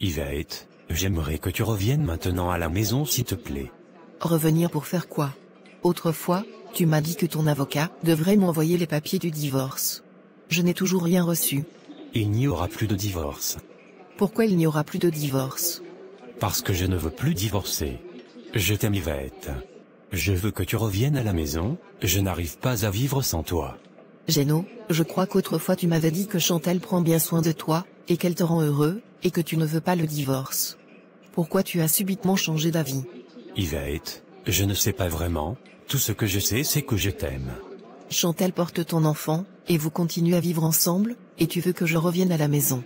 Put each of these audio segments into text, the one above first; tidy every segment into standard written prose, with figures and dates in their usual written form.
Yvette, j'aimerais que tu reviennes maintenant à la maison s'il te plaît. Revenir pour faire quoi? Autrefois, tu m'as dit que ton avocat devrait m'envoyer les papiers du divorce. Je n'ai toujours rien reçu. Il n'y aura plus de divorce. Pourquoi il n'y aura plus de divorce? Parce que je ne veux plus divorcer. Je t'aime Yvette. Je veux que tu reviennes à la maison, je n'arrive pas à vivre sans toi. Géno, je crois qu'autrefois tu m'avais dit que Chantal prend bien soin de toi, et qu'elle te rend heureux, et que tu ne veux pas le divorce. Pourquoi tu as subitement changé d'avis? Yvette, je ne sais pas vraiment, tout ce que je sais c'est que je t'aime. Chantal porte ton enfant, et vous continuez à vivre ensemble, et tu veux que je revienne à la maison.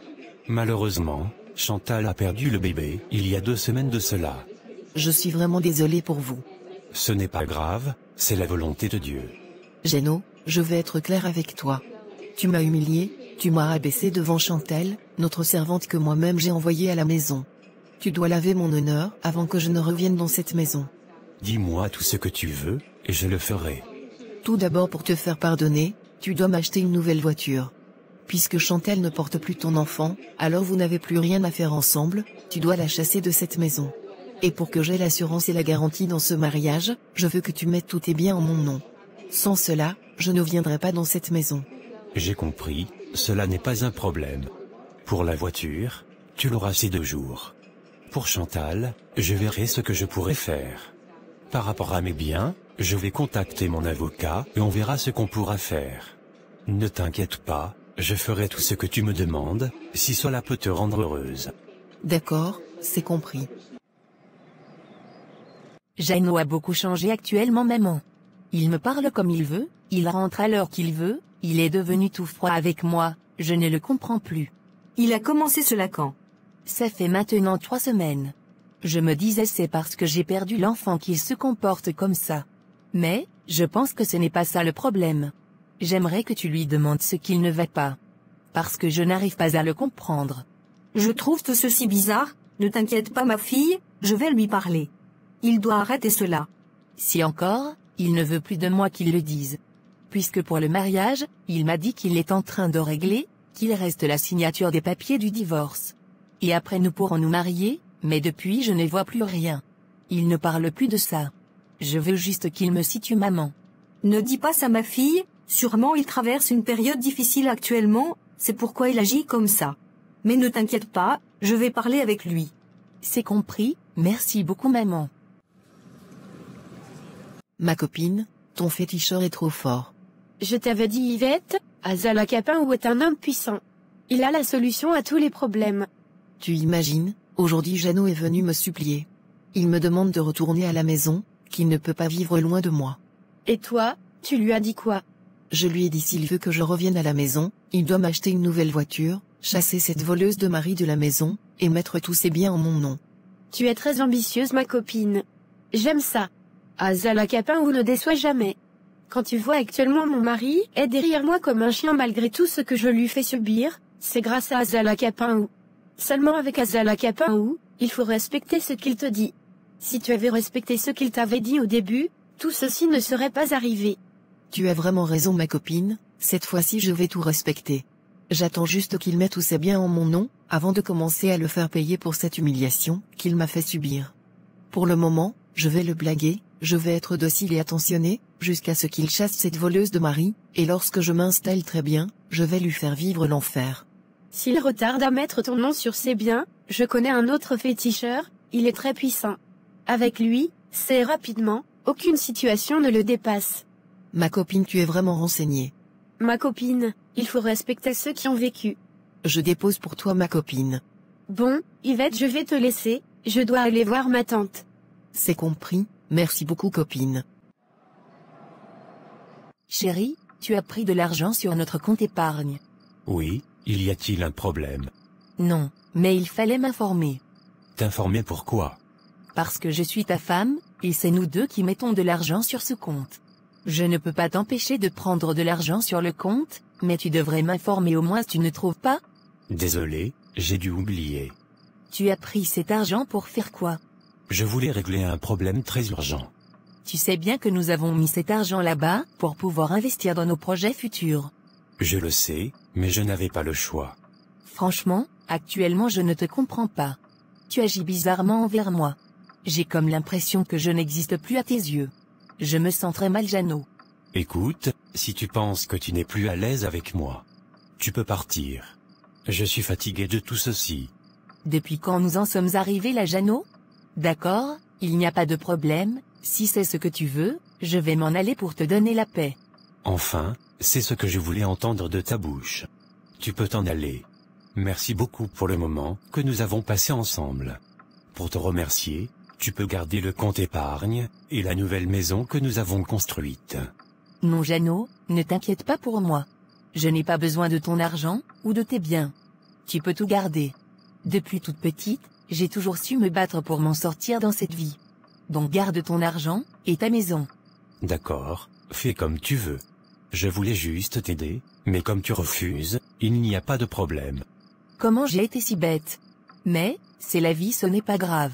Malheureusement, Chantal a perdu le bébé il y a 2 semaines de cela. Je suis vraiment désolée pour vous. Ce n'est pas grave, c'est la volonté de Dieu. Géno, je vais être clair avec toi. Tu m'as humilié, tu m'as rabaissé devant Chantal, notre servante que moi-même j'ai envoyée à la maison. Tu dois laver mon honneur avant que je ne revienne dans cette maison. Dis-moi tout ce que tu veux, et je le ferai. Tout d'abord pour te faire pardonner, tu dois m'acheter une nouvelle voiture. Puisque Chantal ne porte plus ton enfant, alors vous n'avez plus rien à faire ensemble, tu dois la chasser de cette maison. Et pour que j'aie l'assurance et la garantie dans ce mariage, je veux que tu mettes tous tes biens en mon nom. Sans cela, je ne viendrai pas dans cette maison. J'ai compris, cela n'est pas un problème. Pour la voiture, tu l'auras ces 2 jours. Pour Chantal, je verrai ce que je pourrai faire. Par rapport à mes biens, je vais contacter mon avocat et on verra ce qu'on pourra faire. Ne t'inquiète pas, je ferai tout ce que tu me demandes, si cela peut te rendre heureuse. D'accord, c'est compris. Géno a beaucoup changé actuellement maman. Il me parle comme il veut, il rentre à l'heure qu'il veut, il est devenu tout froid avec moi, je ne le comprends plus. Il a commencé cela quand? Ça fait maintenant 3 semaines. Je me disais c'est parce que j'ai perdu l'enfant qu'il se comporte comme ça. Mais, je pense que ce n'est pas ça le problème. J'aimerais que tu lui demandes ce qu'il ne va pas. Parce que je n'arrive pas à le comprendre. Je trouve tout ceci bizarre, ne t'inquiète pas ma fille, je vais lui parler. Il doit arrêter cela. Si encore, il ne veut plus de moi qu'il le dise. Puisque pour le mariage, il m'a dit qu'il est en train de régler, qu'il reste la signature des papiers du divorce. Et après nous pourrons nous marier, mais depuis je ne vois plus rien. Il ne parle plus de ça. Je veux juste qu'il me situe maman. Ne dis pas ça ma fille, sûrement il traverse une période difficile actuellement, c'est pourquoi il agit comme ça. Mais ne t'inquiète pas, je vais parler avec lui. C'est compris, merci beaucoup maman. Ma copine, ton féticheur est trop fort. Je t'avais dit Yvette, Azala Capin est un homme puissant. Il a la solution à tous les problèmes. Tu imagines, aujourd'hui Géno est venu me supplier. Il me demande de retourner à la maison, qu'il ne peut pas vivre loin de moi. Et toi, tu lui as dit quoi? Je lui ai dit s'il veut que je revienne à la maison, il doit m'acheter une nouvelle voiture, chasser cette voleuse de mari de la maison, et mettre tous ses biens en mon nom. Tu es très ambitieuse ma copine. J'aime ça. Azala Capin ou ne déçoit jamais. Quand tu vois actuellement mon mari est derrière moi comme un chien malgré tout ce que je lui fais subir, c'est grâce à Azala Capin ou. Seulement avec Azala Capin ou, il faut respecter ce qu'il te dit. Si tu avais respecté ce qu'il t'avait dit au début, tout ceci ne serait pas arrivé. Tu as vraiment raison ma copine, cette fois-ci je vais tout respecter. J'attends juste qu'il mette tous ses biens en mon nom, avant de commencer à le faire payer pour cette humiliation qu'il m'a fait subir. Pour le moment, je vais le blaguer, je vais être docile et attentionné, jusqu'à ce qu'il chasse cette voleuse de mari, et lorsque je m'installe très bien, je vais lui faire vivre l'enfer. S'il retarde à mettre ton nom sur ses biens, je connais un autre féticheur, il est très puissant. Avec lui, c'est rapidement, aucune situation ne le dépasse. Ma copine tu es vraiment renseignée. Ma copine, il faut respecter ceux qui ont vécu. Je dépose pour toi ma copine. Bon, Yvette je vais te laisser, je dois aller voir ma tante. C'est compris, merci beaucoup copine. Chérie, tu as pris de l'argent sur notre compte épargne. Oui, y a-t-il un problème? Non, mais il fallait m'informer. T'informer pourquoi? Parce que je suis ta femme, et c'est nous deux qui mettons de l'argent sur ce compte. Je ne peux pas t'empêcher de prendre de l'argent sur le compte, mais tu devrais m'informer au moins, tu ne trouves pas? Désolé, j'ai dû oublier. Tu as pris cet argent pour faire quoi? Je voulais régler un problème très urgent. Tu sais bien que nous avons mis cet argent là-bas pour pouvoir investir dans nos projets futurs. Je le sais, mais je n'avais pas le choix. Franchement, actuellement je ne te comprends pas. Tu agis bizarrement envers moi. J'ai comme l'impression que je n'existe plus à tes yeux. Je me sens très mal, Jeannot. Écoute, si tu penses que tu n'es plus à l'aise avec moi, tu peux partir. Je suis fatigué de tout ceci. Depuis quand nous en sommes arrivés là, Jeannot? D'accord, il n'y a pas de problème, si c'est ce que tu veux, je vais m'en aller pour te donner la paix. Enfin, c'est ce que je voulais entendre de ta bouche. Tu peux t'en aller. Merci beaucoup pour le moment que nous avons passé ensemble. Pour te remercier, tu peux garder le compte épargne et la nouvelle maison que nous avons construite. Non, Jeannot, ne t'inquiète pas pour moi. Je n'ai pas besoin de ton argent, ou de tes biens. Tu peux tout garder. Depuis toute petite, j'ai toujours su me battre pour m'en sortir dans cette vie. Donc garde ton argent, et ta maison. D'accord, fais comme tu veux. Je voulais juste t'aider, mais comme tu refuses, il n'y a pas de problème. Comment j'ai été si bête? Mais, c'est la vie, ce n'est pas grave.